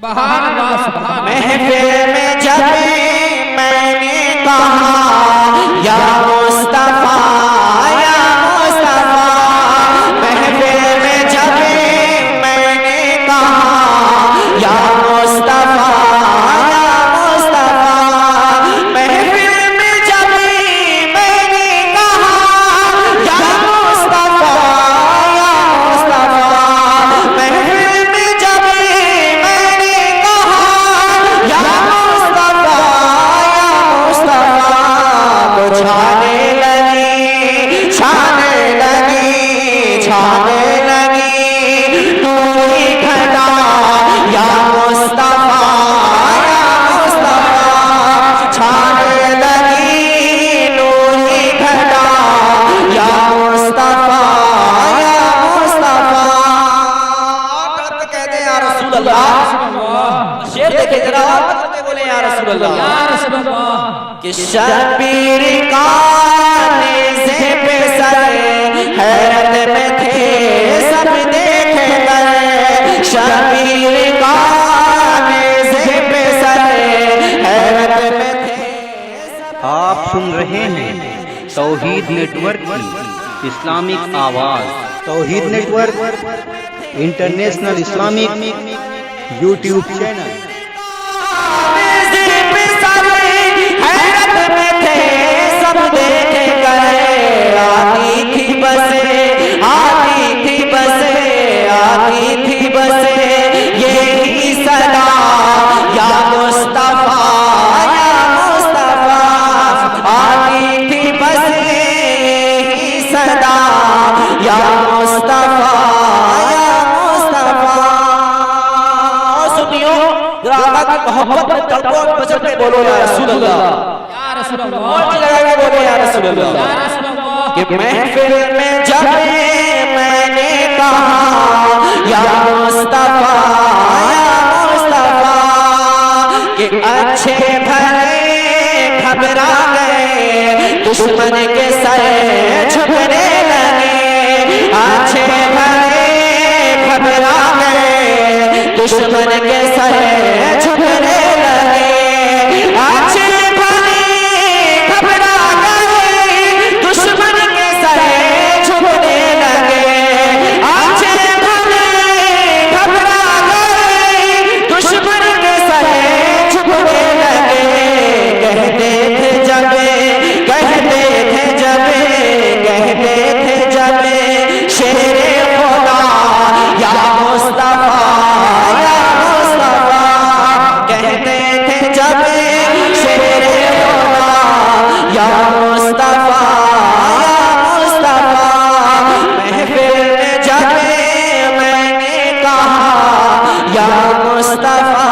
सुभान अल्लाह सुभान। महफिल में जब मैंने कहा या मुस्तफा या मुस्तफा, महफिल में जब मैंने कहा या मुस्तफा या मुस्तफा, महफिल में जब मैंने कहा या मुस्तफा या मुस्तफा, महफिल में जब मैंने कहा या मुस्तफा या मुस्तफा, तो छाने लगी छाने लगी छाने लगी नूरी घटा या मुस्तफा या मुस्तफा, छाने लगी नूरी घटा या मुस्तफा या मुस्तफा। कहते हैं या रसूल अल्लाह, शेर देखे जरा मतलब बोले या रसूल अल्लाह, या रसूल अल्लाह। कि शबीर का नेज़े पे सर हैरत में थे सब देख गए, शबीर का नेज़े पे सर हैरत में थे सब। आप सुन रहे हैं तौहीद नेटवर्क की इस्लामिक आवाज़। Tauheed network international Islamic YouTube channel. नेज़े पे सर हैरत में थे सब देख गए, आती थी बसे आती थी बसे आती थी बसे यही सदा या मुस्तफा या मुस्तफा, आती थी बसे यही सदा या मुस्तफा या मुस्तफा। सुनियो आका की मोहब्बत में तड़पो बचत में बोलो या रसूल अल्लाह, या रसूल अल्लाह। और लगा के बोलो या रसूल अल्लाह। या रसूल अल्लाह। कि महफिल में जब मैंने कहा या मुस्तफा या मुस्तफा, कि अच्छे भले घबरा गए दुश्मन के सर झुकने लगे, अच्छे भले घबरा गए दुश्मन के सर झुकने लगे, अच्छे भले घबरा गए दुश्मन के सर झुकने लगे, अच्छे भले घबरा गए दुश्मन के सर झुकने लगे। कहते थे जब कहते थे जब कहते थे जब शेरे खुदा या मुस्तफा या मुस्तफा, कहते थे जब शेरे खुदा या मुस्तफा या मुस्तफा, महफिल में जब मैंने कहा या मुस्तफा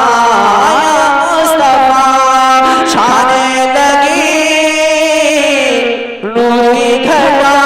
या मुस्तफा, छाने लगी नूरी घटा